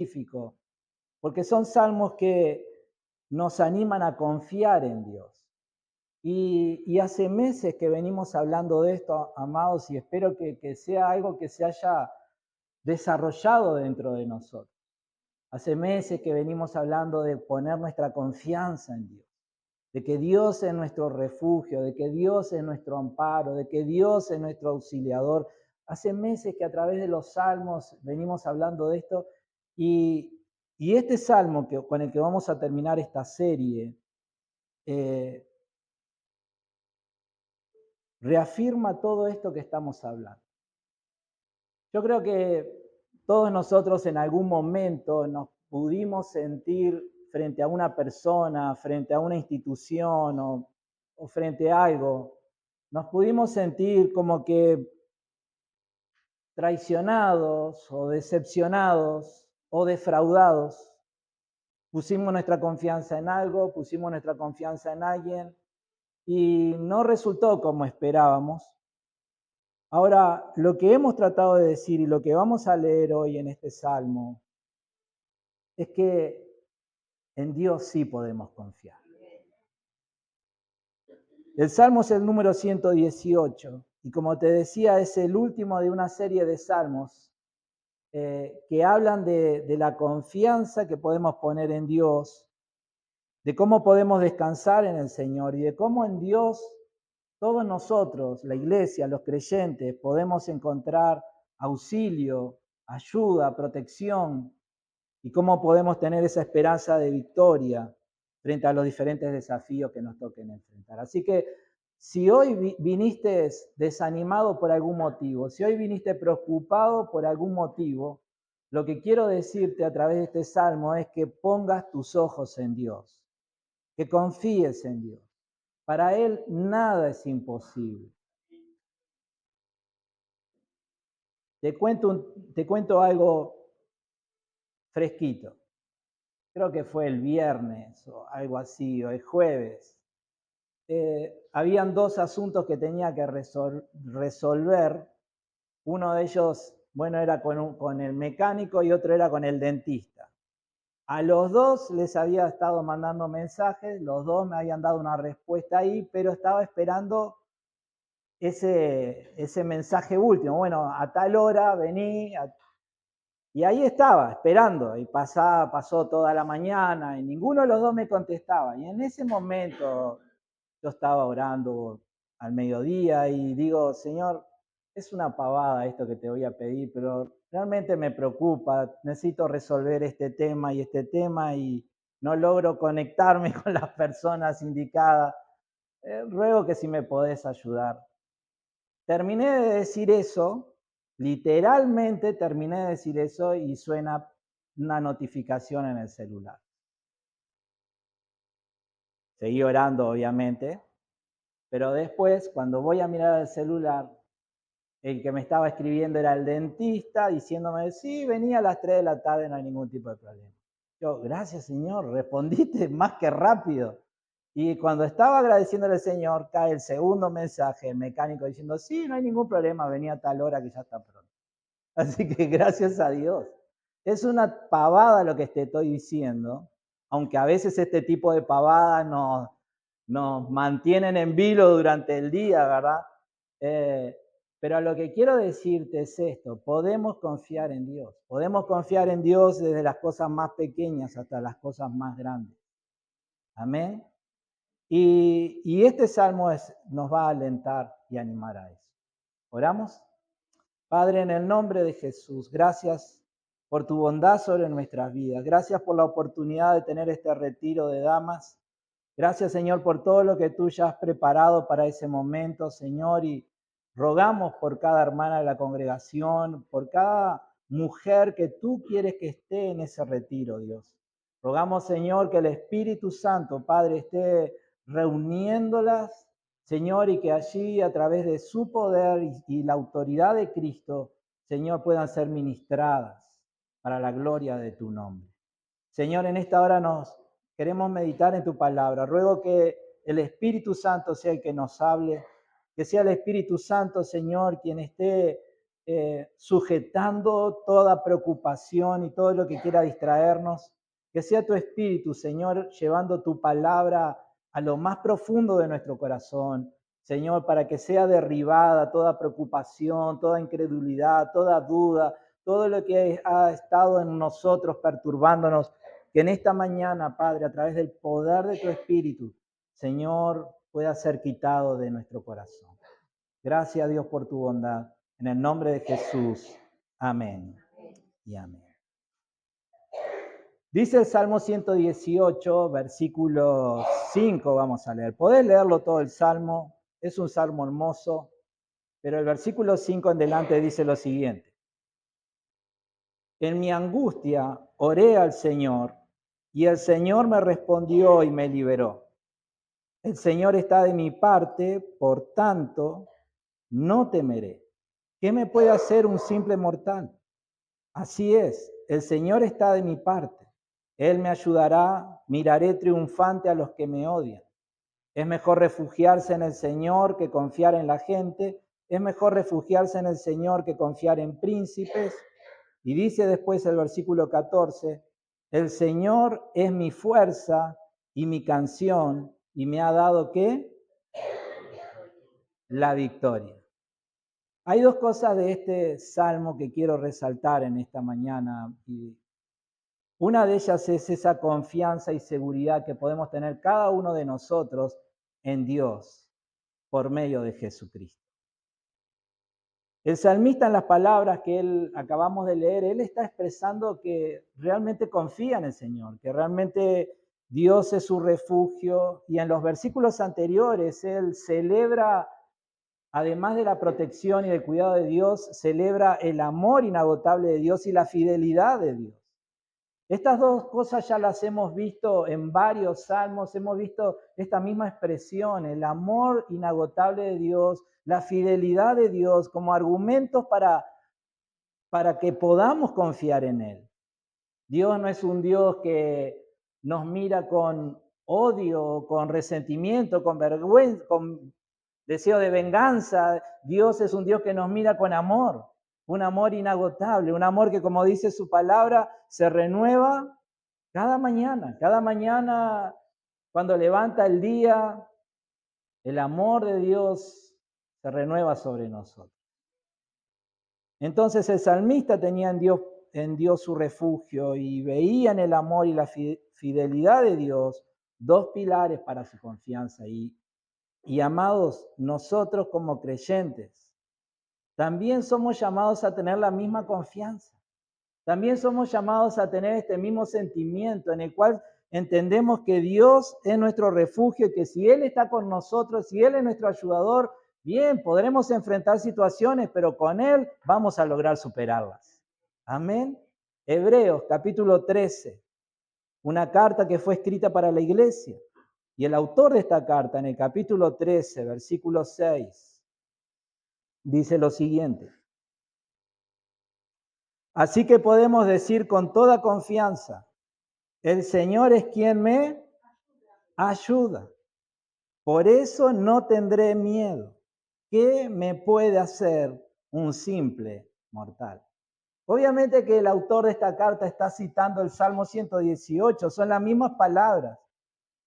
específico, porque son salmos que nos animan a confiar en Dios. Y hace meses que venimos hablando de esto, amados, y espero que sea algo que se haya desarrollado dentro de nosotros. Hace meses que venimos hablando de poner nuestra confianza en Dios, de que Dios es nuestro refugio, de que Dios es nuestro amparo, de que Dios es nuestro auxiliador. Hace meses que a través de los salmos venimos hablando de esto y este salmo con el que vamos a terminar esta serie reafirma todo esto que estamos hablando. Yo creo que todos nosotros en algún momento nos pudimos sentir frente a una persona, frente a una institución o frente a algo, nos pudimos sentir como que traicionados o decepcionados o defraudados. Pusimos nuestra confianza en algo, pusimos nuestra confianza en alguien y no resultó como esperábamos. Ahora, lo que hemos tratado de decir y lo que vamos a leer hoy en este salmo es que en Dios sí podemos confiar. El salmo es el número 118 y como te decía es el último de una serie de salmos que hablan de la confianza que podemos poner en Dios, de cómo podemos descansar en el Señor y de cómo en Dios todos nosotros, la iglesia, los creyentes, podemos encontrar auxilio, ayuda, protección y cómo podemos tener esa esperanza de victoria frente a los diferentes desafíos que nos toquen enfrentar. Así que si hoy viniste desanimado por algún motivo, si hoy viniste preocupado por algún motivo, lo que quiero decirte a través de este salmo es que pongas tus ojos en Dios, que confíes en Dios. Para Él nada es imposible. Te cuento algo fresquito. Creo que fue el viernes o algo así, o el jueves. Habían dos asuntos que tenía que resolver. Uno de ellos, bueno, era con el mecánico y otro era con el dentista. A los dos les había estado mandando mensajes, los dos me habían dado una respuesta ahí, pero estaba esperando ese mensaje último. Bueno, a tal hora vení, y ahí estaba, esperando, y pasó toda la mañana, y ninguno de los dos me contestaba. Y en ese momento yo estaba orando al mediodía y digo, Señor, es una pavada esto que te voy a pedir, pero realmente me preocupa, necesito resolver este tema y no logro conectarme con las personas indicadas. Ruego que si me podés ayudar. Terminé de decir eso, literalmente terminé de decir eso y suena una notificación en el celular. Seguí orando, obviamente, pero después, cuando voy a mirar el celular, el que me estaba escribiendo era el dentista diciéndome, sí, venía a las 3 de la tarde, no hay ningún tipo de problema. Yo, gracias Señor, respondiste más que rápido. Y cuando estaba agradeciéndole al Señor, cae el segundo mensaje, el mecánico diciendo, sí, no hay ningún problema, venía a tal hora que ya está pronto. Así que gracias a Dios. Es una pavada lo que te estoy diciendo, aunque a veces este tipo de pavadas nos mantienen en vilo durante el día, ¿verdad? Pero lo que quiero decirte es esto, podemos confiar en Dios. Podemos confiar en Dios desde las cosas más pequeñas hasta las cosas más grandes. Amén. Y este salmo nos va a alentar y animar a eso. ¿Oramos? Padre, en el nombre de Jesús, gracias por tu bondad sobre nuestras vidas. Gracias por la oportunidad de tener este retiro de damas. Gracias, Señor, por todo lo que tú ya has preparado para ese momento, Señor, y rogamos por cada hermana de la congregación, por cada mujer que tú quieres que esté en ese retiro, Dios. Rogamos, Señor, que el Espíritu Santo, Padre, esté reuniéndolas, Señor, y que allí a través de su poder y la autoridad de Cristo, Señor, puedan ser ministradas para la gloria de tu nombre. Señor, en esta hora nos queremos meditar en tu palabra. Ruego que el Espíritu Santo sea el que nos hable, que sea el Espíritu Santo, Señor, quien esté sujetando toda preocupación y todo lo que quiera distraernos. Que sea tu Espíritu, Señor, llevando tu palabra a lo más profundo de nuestro corazón. Señor, para que sea derribada toda preocupación, toda incredulidad, toda duda, todo lo que ha estado en nosotros perturbándonos. Que en esta mañana, Padre, a través del poder de tu Espíritu, Señor, pueda ser quitado de nuestro corazón. Gracias a Dios por tu bondad. En el nombre de Jesús. Amén. Y amén. Dice el Salmo 118, versículo 5, vamos a leer. Podés leerlo todo el Salmo, es un Salmo hermoso, pero el versículo 5 en delante dice lo siguiente. En mi angustia oré al Señor, y el Señor me respondió y me liberó. El Señor está de mi parte, por tanto, no temeré. ¿Qué me puede hacer un simple mortal? Así es, el Señor está de mi parte. Él me ayudará, miraré triunfante a los que me odian. Es mejor refugiarse en el Señor que confiar en la gente. Es mejor refugiarse en el Señor que confiar en príncipes. Y dice después el versículo 14, el Señor es mi fuerza y mi canción, y me ha dado, ¿qué? La victoria. Hay dos cosas de este salmo que quiero resaltar en esta mañana. Una de ellas es esa confianza y seguridad que podemos tener cada uno de nosotros en Dios por medio de Jesucristo. El salmista, en las palabras que acabamos de leer, él está expresando que realmente confía en el Señor, que realmente Dios es su refugio, y en los versículos anteriores él celebra, además de la protección y del cuidado de Dios, celebra el amor inagotable de Dios y la fidelidad de Dios. Estas dos cosas ya las hemos visto en varios salmos, hemos visto esta misma expresión, el amor inagotable de Dios, la fidelidad de Dios como argumentos para que podamos confiar en Él. Dios no es un Dios que nos mira con odio, con resentimiento, con vergüenza, con deseo de venganza. Dios es un Dios que nos mira con amor, un amor inagotable, un amor que, como dice su palabra, se renueva cada mañana. Cada mañana, cuando levanta el día, el amor de Dios se renueva sobre nosotros. Entonces el salmista tenía en Dios su refugio y veía en el amor y la fidelidad de Dios dos pilares para su confianza. Y amados, nosotros como creyentes también somos llamados a tener la misma confianza. También somos llamados a tener este mismo sentimiento en el cual entendemos que Dios es nuestro refugio y que si Él está con nosotros, si Él es nuestro ayudador, bien, podremos enfrentar situaciones, pero con Él vamos a lograr superarlas. Amén. Hebreos capítulo 13, una carta que fue escrita para la iglesia. Y el autor de esta carta, en el capítulo 13, versículo 6, dice lo siguiente. Así que podemos decir con toda confianza, el Señor es quien me ayuda. Por eso no tendré miedo. ¿Qué me puede hacer un simple mortal? Obviamente que el autor de esta carta está citando el Salmo 118, son las mismas palabras.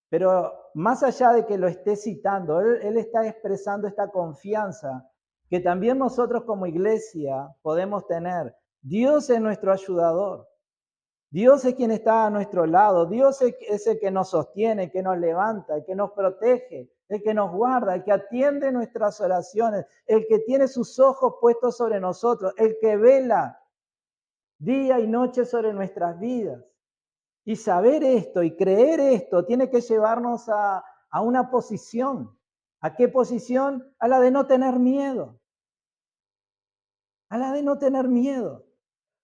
Pero más allá de que lo esté citando, él está expresando esta confianza que también nosotros como iglesia podemos tener. Dios es nuestro ayudador. Dios es quien está a nuestro lado. Dios es el que nos sostiene, el que nos levanta, el que nos protege, el que nos guarda, el que atiende nuestras oraciones, el que tiene sus ojos puestos sobre nosotros, el que vela día y noche sobre nuestras vidas. Y saber esto y creer esto tiene que llevarnos a una posición. ¿A qué posición? A la de no tener miedo. A la de no tener miedo.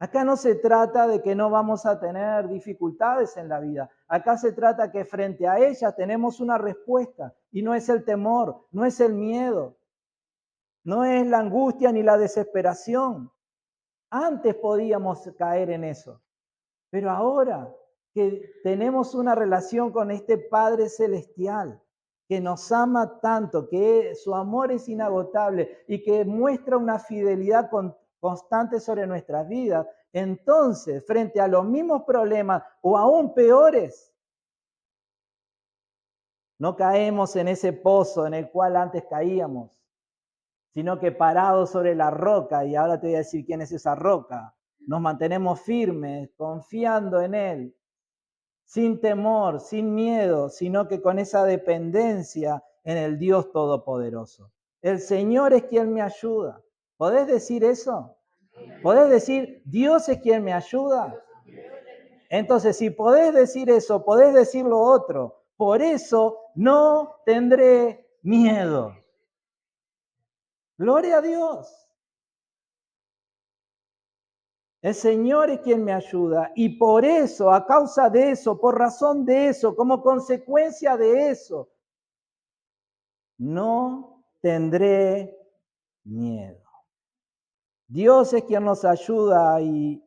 Acá no se trata de que no vamos a tener dificultades en la vida. Acá se trata que frente a ellas tenemos una respuesta. Y no es el temor, no es el miedo, no es la angustia ni la desesperación. Antes podíamos caer en eso. Pero ahora que tenemos una relación con este Padre Celestial, que nos ama tanto, que su amor es inagotable y que muestra una fidelidad constante sobre nuestras vidas, entonces, frente a los mismos problemas o aún peores, no caemos en ese pozo en el cual antes caíamos, sino que parados sobre la roca, y ahora te voy a decir quién es esa roca, nos mantenemos firmes, confiando en Él, sin temor, sin miedo, sino que con esa dependencia en el Dios Todopoderoso. El Señor es quien me ayuda. ¿Podés decir eso? ¿Podés decir, Dios es quien me ayuda? Entonces, si podés decir eso, podés decir lo otro. Por eso no tendré miedo. Gloria a Dios. El Señor es quien me ayuda y por eso, a causa de eso, por razón de eso, como consecuencia de eso, no tendré miedo. Dios es quien nos ayuda y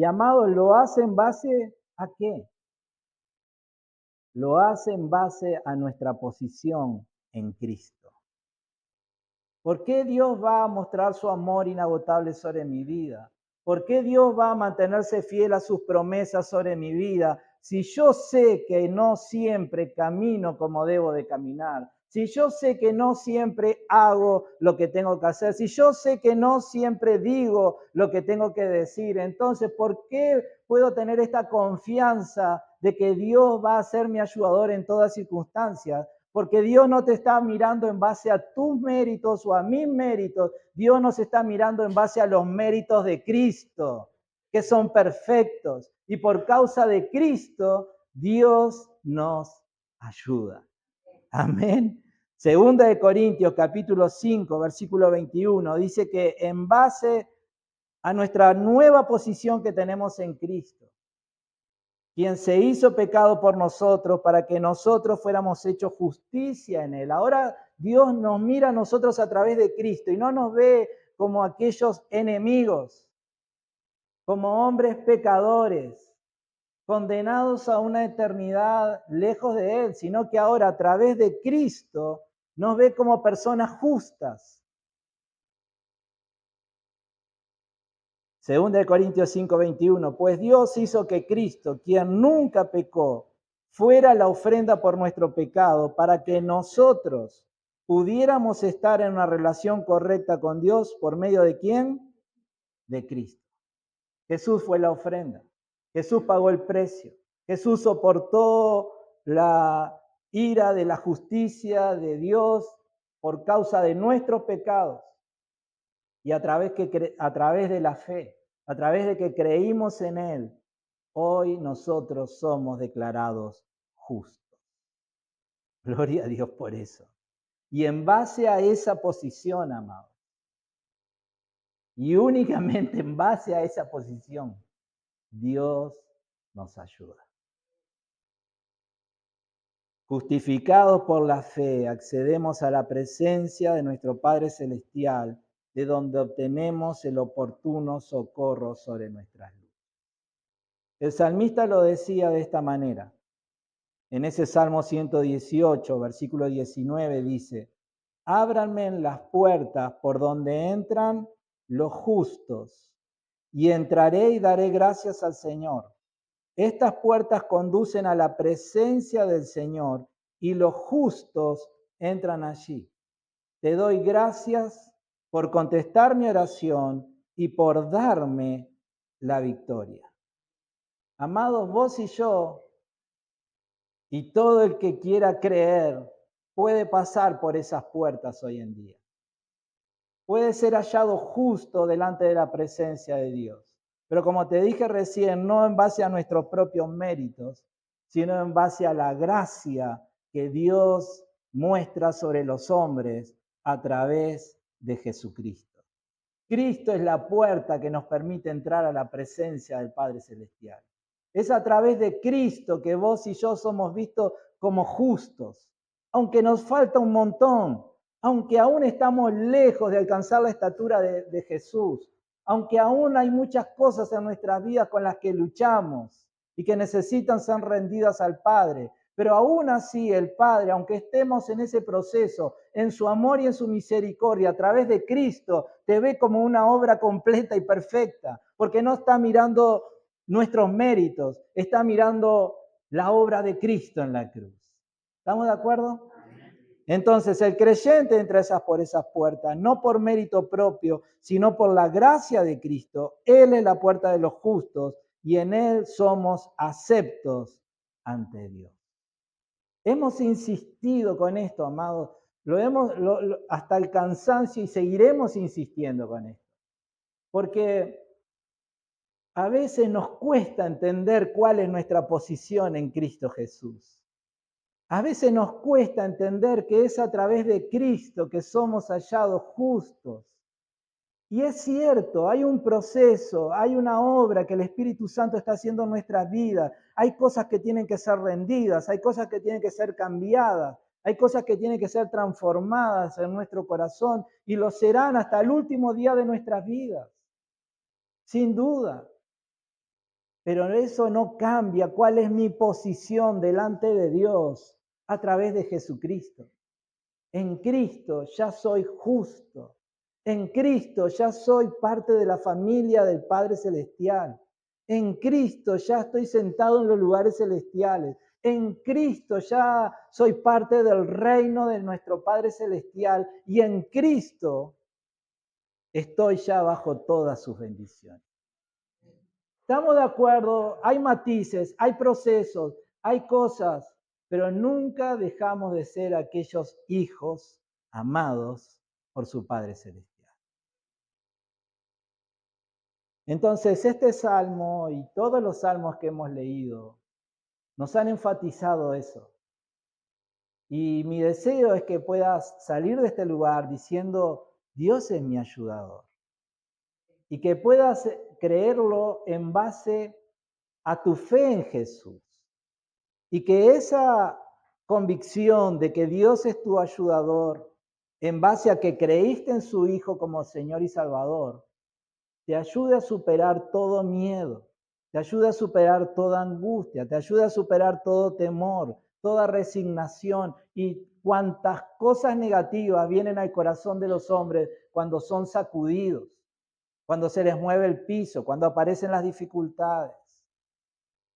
amado, ¿lo hace en base a qué? Lo hace en base a nuestra posición en Cristo. ¿Por qué Dios va a mostrar su amor inagotable sobre mi vida? ¿Por qué Dios va a mantenerse fiel a sus promesas sobre mi vida si yo sé que no siempre camino como debo de caminar? Si yo sé que no siempre hago lo que tengo que hacer, si yo sé que no siempre digo lo que tengo que decir, entonces, ¿por qué puedo tener esta confianza de que Dios va a ser mi ayudador en todas circunstancias? Porque Dios no te está mirando en base a tus méritos o a mis méritos. Dios nos está mirando en base a los méritos de Cristo, que son perfectos. Y por causa de Cristo, Dios nos ayuda. Amén. Segunda de Corintios, capítulo 5, versículo 21, dice que en base a nuestra nueva posición que tenemos en Cristo, quien se hizo pecado por nosotros para que nosotros fuéramos hechos justicia en Él. Ahora Dios nos mira a nosotros a través de Cristo y no nos ve como aquellos enemigos, como hombres pecadores, condenados a una eternidad lejos de Él, sino que ahora a través de Cristo nos ve como personas justas. Segunda de Corintios 5:21, pues Dios hizo que Cristo, quien nunca pecó, fuera la ofrenda por nuestro pecado, para que nosotros pudiéramos estar en una relación correcta con Dios, ¿por medio de quién? De Cristo. Jesús fue la ofrenda. Jesús pagó el precio. Jesús soportó la ira de la justicia de Dios por causa de nuestros pecados. Y a través de la fe, a través de que creímos en Él, hoy nosotros somos declarados justos. Gloria a Dios por eso. Y en base a esa posición, amados, y únicamente en base a esa posición, Dios nos ayuda. Justificados por la fe, accedemos a la presencia de nuestro Padre Celestial, de donde obtenemos el oportuno socorro sobre nuestras luchas. El salmista lo decía de esta manera. En ese Salmo 118, versículo 19, dice, ábranme las puertas por donde entran los justos, y entraré y daré gracias al Señor. Estas puertas conducen a la presencia del Señor, y los justos entran allí. Te doy gracias por contestar mi oración y por darme la victoria. Amados, vos y yo, y todo el que quiera creer, puede pasar por esas puertas hoy en día. Puede ser hallado justo delante de la presencia de Dios. Pero como te dije recién, no en base a nuestros propios méritos, sino en base a la gracia que Dios muestra sobre los hombres a través de Jesucristo. Cristo es la puerta que nos permite entrar a la presencia del Padre Celestial. Es a través de Cristo que vos y yo somos vistos como justos, aunque nos falta un montón, aunque aún estamos lejos de alcanzar la estatura de Jesús, aunque aún hay muchas cosas en nuestras vidas con las que luchamos y que necesitan ser rendidas al Padre. Pero aún así el Padre, aunque estemos en ese proceso, en su amor y en su misericordia, a través de Cristo, te ve como una obra completa y perfecta, porque no está mirando nuestros méritos, está mirando la obra de Cristo en la cruz. ¿Estamos de acuerdo? Entonces el creyente entra por esas puertas, no por mérito propio, sino por la gracia de Cristo. Él es la puerta de los justos y en Él somos aceptos ante Dios. Hemos insistido con esto, amados, hasta el cansancio y seguiremos insistiendo con esto. Porque a veces nos cuesta entender cuál es nuestra posición en Cristo Jesús. A veces nos cuesta entender que es a través de Cristo que somos hallados justos. Y es cierto, hay un proceso, hay una obra que el Espíritu Santo está haciendo en nuestras vidas. Hay cosas que tienen que ser rendidas, hay cosas que tienen que ser cambiadas, hay cosas que tienen que ser transformadas en nuestro corazón y lo serán hasta el último día de nuestras vidas, sin duda. Pero eso no cambia cuál es mi posición delante de Dios a través de Jesucristo. En Cristo ya soy justo. En Cristo ya soy parte de la familia del Padre Celestial. En Cristo ya estoy sentado en los lugares celestiales. En Cristo ya soy parte del reino de nuestro Padre Celestial. Y en Cristo estoy ya bajo todas sus bendiciones. Estamos de acuerdo, hay matices, hay procesos, hay cosas, pero nunca dejamos de ser aquellos hijos amados por su Padre Celestial. Entonces, este salmo y todos los salmos que hemos leído nos han enfatizado eso. Y mi deseo es que puedas salir de este lugar diciendo, Dios es mi ayudador. Y que puedas creerlo en base a tu fe en Jesús. Y que esa convicción de que Dios es tu ayudador, en base a que creíste en su Hijo como Señor y Salvador, te ayude a superar todo miedo, te ayude a superar toda angustia, te ayude a superar todo temor, toda resignación y cuantas cosas negativas vienen al corazón de los hombres cuando son sacudidos, cuando se les mueve el piso, cuando aparecen las dificultades.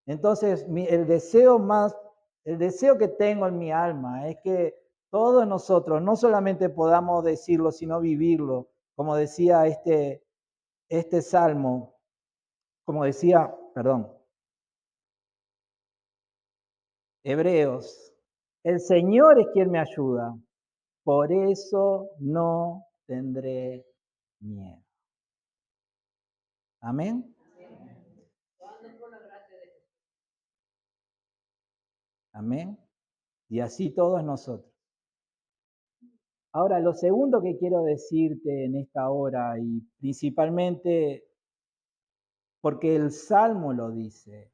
Entonces, el deseo que tengo en mi alma es que todos nosotros no solamente podamos decirlo, sino vivirlo, como decía este salmo, como decía, Hebreos, el Señor es quien me ayuda, por eso no tendré miedo. Amén. Amén. Y así todos nosotros. Ahora, lo segundo que quiero decirte en esta hora, y principalmente porque el Salmo lo dice,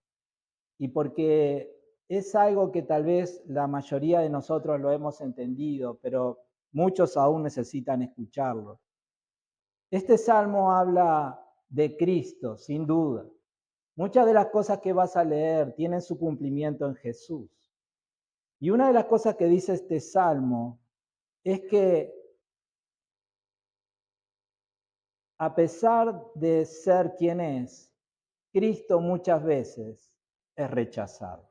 y porque es algo que tal vez la mayoría de nosotros lo hemos entendido, pero muchos aún necesitan escucharlo. Este Salmo habla de Cristo, sin duda. Muchas de las cosas que vas a leer tienen su cumplimiento en Jesús. Y una de las cosas que dice este Salmo es que a pesar de ser quien es, Cristo muchas veces es rechazado.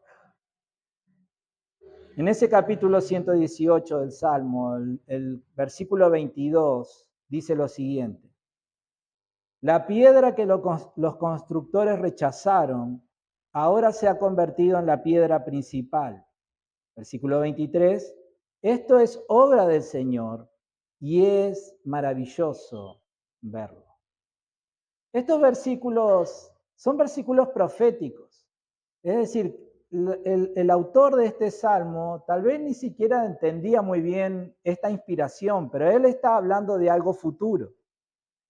En ese capítulo 118 del Salmo, el versículo 22, dice lo siguiente. La piedra que los constructores rechazaron, ahora se ha convertido en la piedra principal. Versículo 23, esto es obra del Señor y es maravilloso verlo. Estos versículos son versículos proféticos. Es decir, el autor de este salmo tal vez ni siquiera entendía muy bien esta inspiración, pero él está hablando de algo futuro.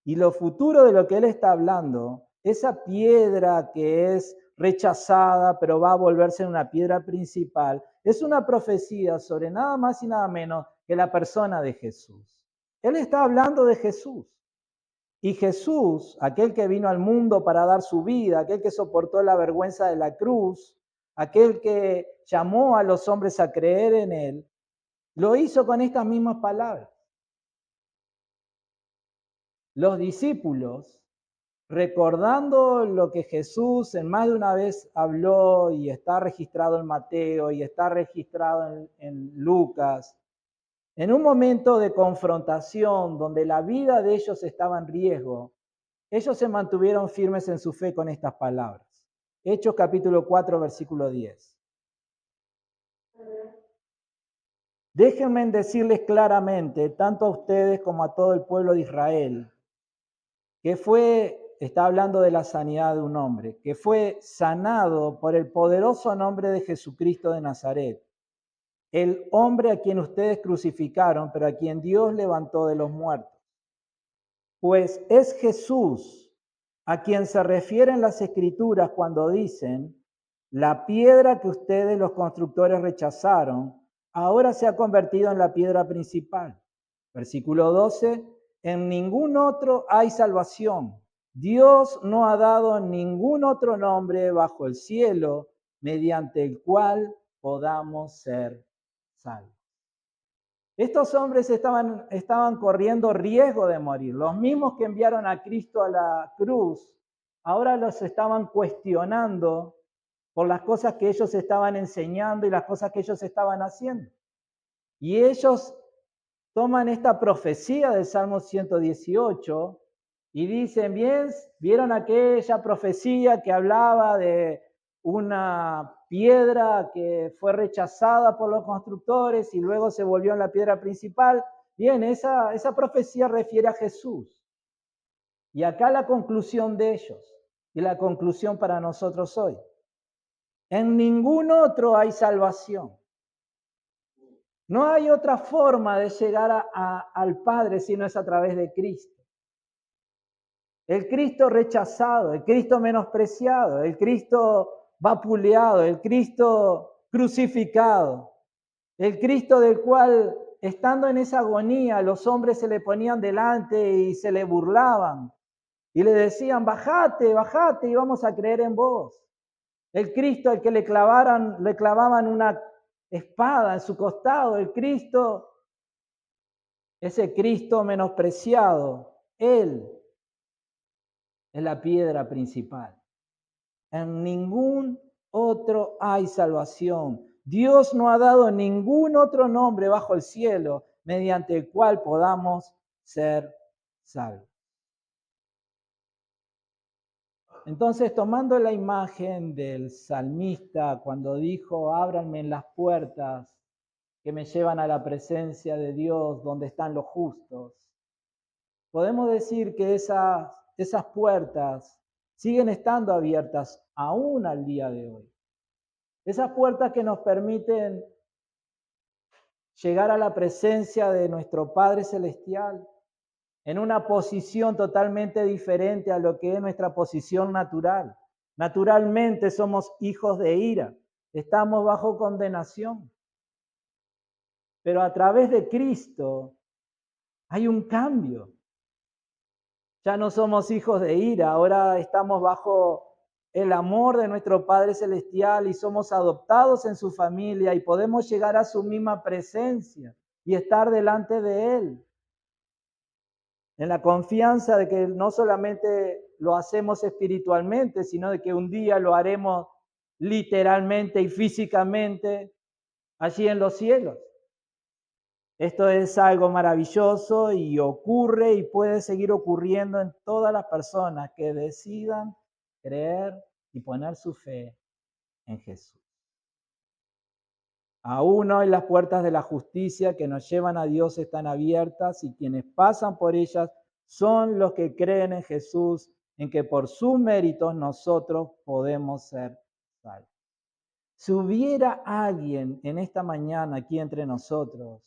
Y lo futuro de lo que él está hablando, esa piedra que es rechazada, pero va a volverse en una piedra principal, es una profecía sobre nada más y nada menos que la persona de Jesús. Él está hablando de Jesús. Y Jesús, aquel que vino al mundo para dar su vida, aquel que soportó la vergüenza de la cruz, aquel que llamó a los hombres a creer en Él, lo hizo con estas mismas palabras. Los discípulos, recordando lo que Jesús en más de una vez habló y está registrado en Mateo y está registrado en Lucas, en un momento de confrontación donde la vida de ellos estaba en riesgo, ellos se mantuvieron firmes en su fe con estas palabras. Hechos capítulo 4, versículo 10. Déjenme decirles claramente, tanto a ustedes como a todo el pueblo de Israel, está hablando de la sanidad de un hombre, que fue sanado por el poderoso nombre de Jesucristo de Nazaret, el hombre a quien ustedes crucificaron, pero a quien Dios levantó de los muertos. Pues es Jesús a quien se refieren las Escrituras cuando dicen, la piedra que ustedes los constructores rechazaron, ahora se ha convertido en la piedra principal. Versículo 12, en ningún otro hay salvación. Dios no ha dado ningún otro nombre bajo el cielo mediante el cual podamos ser salvos. Estos hombres estaban corriendo riesgo de morir. Los mismos que enviaron a Cristo a la cruz, ahora los estaban cuestionando por las cosas que ellos estaban enseñando y las cosas que ellos estaban haciendo. Y ellos toman esta profecía del Salmo 118 y dicen, bien, ¿vieron aquella profecía que hablaba de una piedra que fue rechazada por los constructores y luego se volvió en la piedra principal? Bien, esa profecía refiere a Jesús. Y acá la conclusión de ellos y la conclusión para nosotros hoy. En ningún otro hay salvación. No hay otra forma de llegar al Padre si no es a través de Cristo. El Cristo rechazado, el Cristo menospreciado, el Cristo vapuleado, el Cristo crucificado, el Cristo del cual, estando en esa agonía, los hombres se le ponían delante y se le burlaban y le decían, bajate, bajate y vamos a creer en vos. El Cristo al que le clavaban una espada en su costado, el Cristo, ese Cristo menospreciado, Él es la piedra principal. En ningún otro hay salvación. Dios no ha dado ningún otro nombre bajo el cielo mediante el cual podamos ser salvos. Entonces, tomando la imagen del salmista cuando dijo, ábranme en las puertas que me llevan a la presencia de Dios donde están los justos, podemos decir que esas puertas siguen estando abiertas aún al día de hoy. Esas puertas que nos permiten llegar a la presencia de nuestro Padre Celestial en una posición totalmente diferente a lo que es nuestra posición natural. Naturalmente somos hijos de ira, estamos bajo condenación. Pero a través de Cristo hay un cambio. Ya no somos hijos de ira, ahora estamos bajo el amor de nuestro Padre Celestial y somos adoptados en su familia y podemos llegar a su misma presencia y estar delante de Él. En la confianza de que no solamente lo hacemos espiritualmente, sino de que un día lo haremos literalmente y físicamente allí en los cielos. Esto es algo maravilloso y ocurre y puede seguir ocurriendo en todas las personas que decidan creer y poner su fe en Jesús. Aún hoy las puertas de la justicia que nos llevan a Dios están abiertas y quienes pasan por ellas son los que creen en Jesús, en que por sus méritos nosotros podemos ser salvos. Si hubiera alguien en esta mañana aquí entre nosotros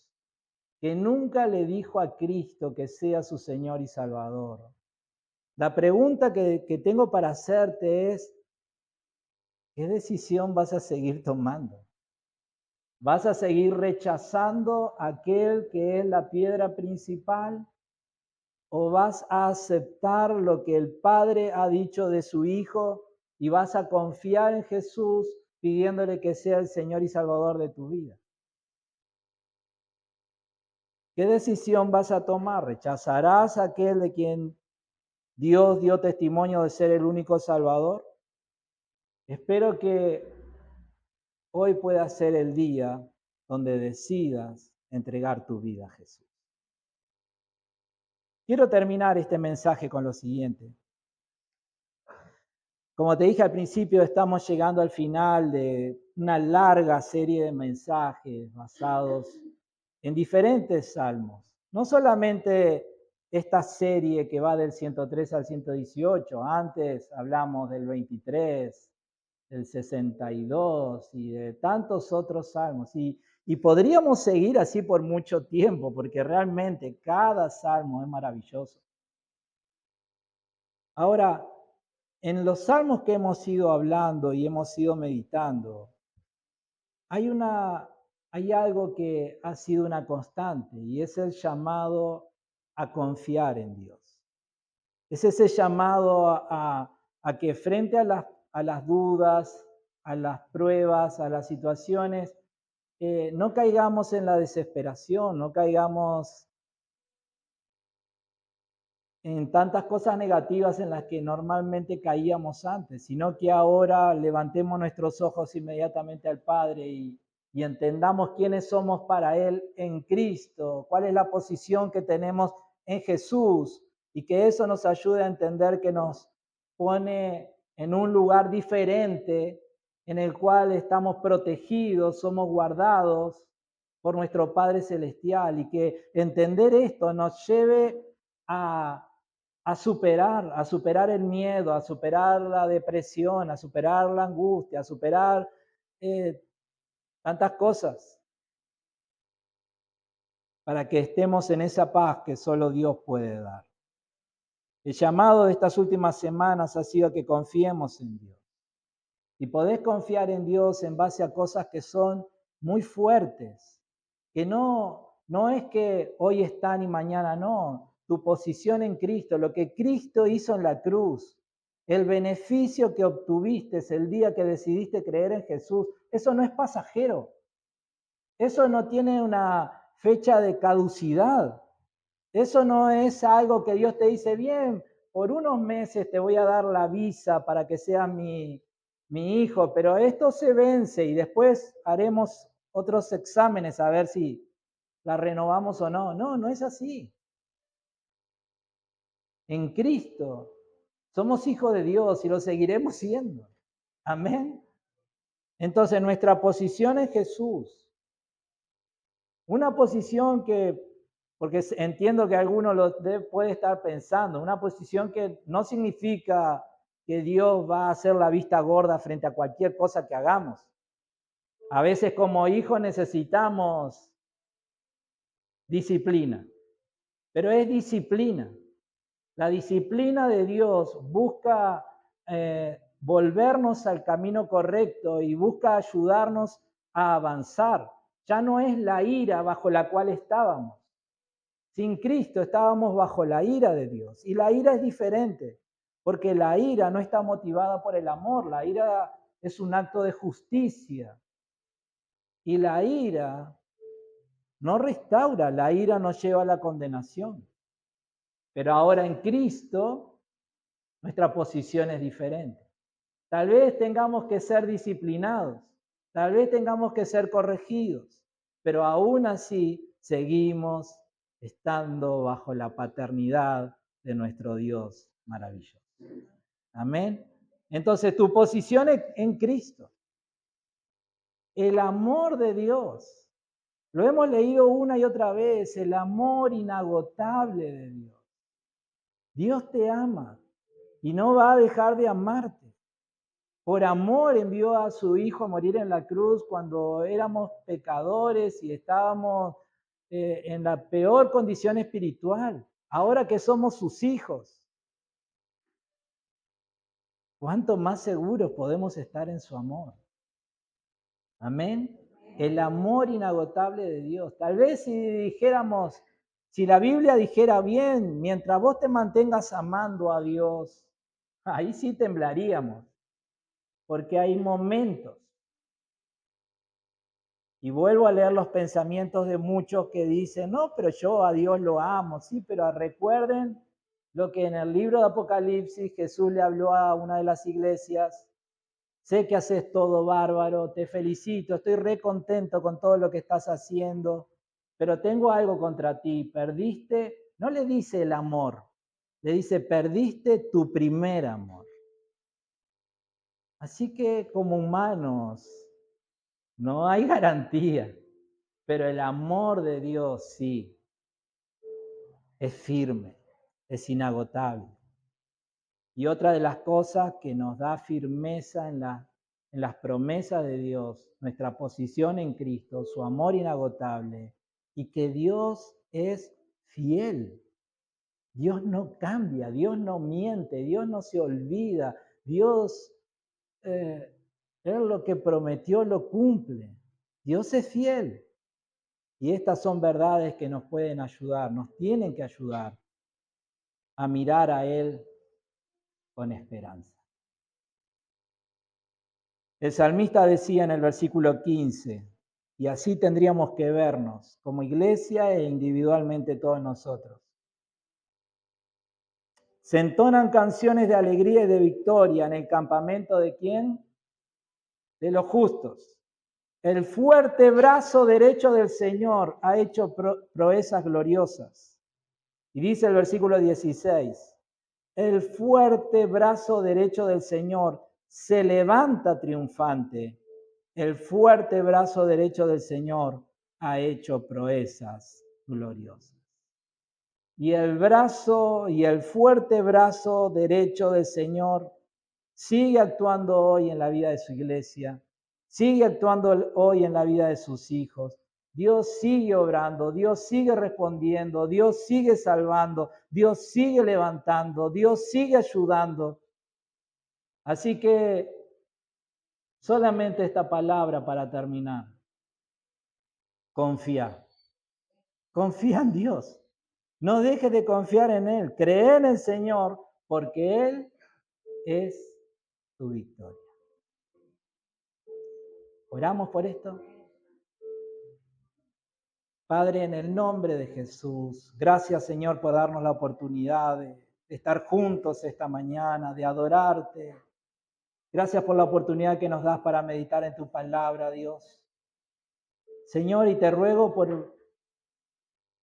que nunca le dijo a Cristo que sea su Señor y Salvador, la pregunta que tengo para hacerte es, ¿qué decisión vas a seguir tomando? ¿Vas a seguir rechazando aquel que es la piedra principal? ¿O vas a aceptar lo que el Padre ha dicho de su Hijo y vas a confiar en Jesús pidiéndole que sea el Señor y Salvador de tu vida? ¿Qué decisión vas a tomar? ¿Rechazarás a aquel de quien Dios dio testimonio de ser el único Salvador? Espero que hoy pueda ser el día donde decidas entregar tu vida a Jesús. Quiero terminar este mensaje con lo siguiente. Como te dije al principio, estamos llegando al final de una larga serie de mensajes basados en diferentes salmos. No solamente esta serie que va del 103 al 118, antes hablamos del 23, del 62 y de tantos otros salmos. Y podríamos seguir así por mucho tiempo, porque realmente cada salmo es maravilloso. Ahora, en los salmos que hemos ido hablando y hemos ido meditando, hay algo que ha sido una constante y es el llamado a confiar en Dios. Es ese llamado a que frente a las dudas, a las pruebas, a las situaciones, no caigamos en la desesperación, no caigamos en tantas cosas negativas en las que normalmente caíamos antes, sino que ahora levantemos nuestros ojos inmediatamente al Padre y entendamos quiénes somos para Él en Cristo, cuál es la posición que tenemos en Jesús y que eso nos ayude a entender que nos pone en un lugar diferente en el cual estamos protegidos, somos guardados por nuestro Padre Celestial y que entender esto nos lleve a superar el miedo, a superar la depresión, a superar la angustia, a superar tantas cosas, para que estemos en esa paz que solo Dios puede dar. El llamado de estas últimas semanas ha sido que confiemos en Dios. Y podés confiar en Dios en base a cosas que son muy fuertes, que no es que hoy están y mañana no. Tu posición en Cristo, lo que Cristo hizo en la cruz, el beneficio que obtuviste el día que decidiste creer en Jesús, eso no es pasajero. Eso no tiene una fecha de caducidad. Eso no es algo que Dios te dice, bien, por unos meses te voy a dar la visa para que seas mi hijo, pero esto se vence y después haremos otros exámenes a ver si la renovamos o no. No, no es así. En Cristo somos hijos de Dios y lo seguiremos siendo. Amén. Entonces nuestra posición es Jesús. Una posición que, porque entiendo que alguno puede estar pensando, una posición que no significa que Dios va a hacer la vista gorda frente a cualquier cosa que hagamos. A veces como hijos necesitamos disciplina, pero es disciplina. La disciplina de Dios busca volvernos al camino correcto y busca ayudarnos a avanzar. Ya no es la ira bajo la cual estábamos. Sin Cristo estábamos bajo la ira de Dios. Y la ira es diferente, porque la ira no está motivada por el amor. La ira es un acto de justicia. Y la ira no restaura, la ira nos lleva a la condenación. Pero ahora en Cristo, nuestra posición es diferente. Tal vez tengamos que ser disciplinados, tal vez tengamos que ser corregidos, pero aún así seguimos estando bajo la paternidad de nuestro Dios maravilloso. Amén. Entonces, tu posición es en Cristo. El amor de Dios. Lo hemos leído una y otra vez, el amor inagotable de Dios. Dios te ama y no va a dejar de amarte. Por amor envió a su Hijo a morir en la cruz cuando éramos pecadores y estábamos en la peor condición espiritual. Ahora que somos sus hijos, ¿cuánto más seguros podemos estar en su amor? Amén. El amor inagotable de Dios. Tal vez si dijéramos, si la Biblia dijera bien, mientras vos te mantengas amando a Dios, ahí sí temblaríamos. Porque hay momentos. Y vuelvo a leer los pensamientos de muchos que dicen, no, pero yo a Dios lo amo, sí, pero recuerden lo que en el libro de Apocalipsis Jesús le habló a una de las iglesias. Sé que haces todo bárbaro, te felicito, estoy re contento con todo lo que estás haciendo, pero tengo algo contra ti, perdiste, no le dice el amor, le dice, perdiste tu primer amor. Así que como humanos no hay garantía, pero el amor de Dios sí, es firme, es inagotable. Y otra de las cosas que nos da firmeza en las promesas de Dios, nuestra posición en Cristo, su amor inagotable, y que Dios es fiel. Dios no cambia, Dios no miente, Dios no se olvida, Dios, Él lo que prometió lo cumple. Dios es fiel. Y estas son verdades que nos pueden ayudar, nos tienen que ayudar a mirar a Él con esperanza. El salmista decía en el versículo 15, y así tendríamos que vernos como iglesia e individualmente todos nosotros. Se entonan canciones de alegría y de victoria en el campamento ¿de quién? De los justos. El fuerte brazo derecho del Señor ha hecho proezas gloriosas. Y dice el versículo 16, el fuerte brazo derecho del Señor se levanta triunfante. El fuerte brazo derecho del Señor ha hecho proezas gloriosas. Y el fuerte brazo derecho del Señor sigue actuando hoy en la vida de su iglesia, sigue actuando hoy en la vida de sus hijos. Dios sigue obrando, Dios sigue respondiendo, Dios sigue salvando, Dios sigue levantando, Dios sigue ayudando. Así que solamente esta palabra para terminar. Confía. Confía en Dios. No dejes de confiar en Él. Cree en el Señor porque Él es tu victoria. ¿Oramos por esto? Padre, en el nombre de Jesús, gracias Señor por darnos la oportunidad de estar juntos esta mañana, de adorarte. Gracias por la oportunidad que nos das para meditar en tu palabra, Dios. Señor, y te ruego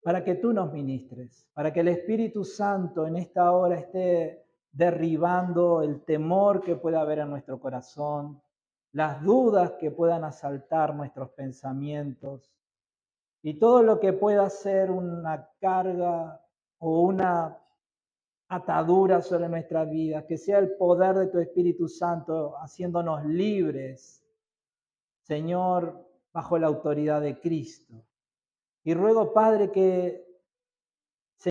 para que tú nos ministres, para que el Espíritu Santo en esta hora esté derribando el temor que pueda haber en nuestro corazón, las dudas que puedan asaltar nuestros pensamientos y todo lo que pueda ser una carga o una atadura sobre nuestras vidas, que sea el poder de tu Espíritu Santo haciéndonos libres, Señor, bajo la autoridad de Cristo. Y ruego, Padre, que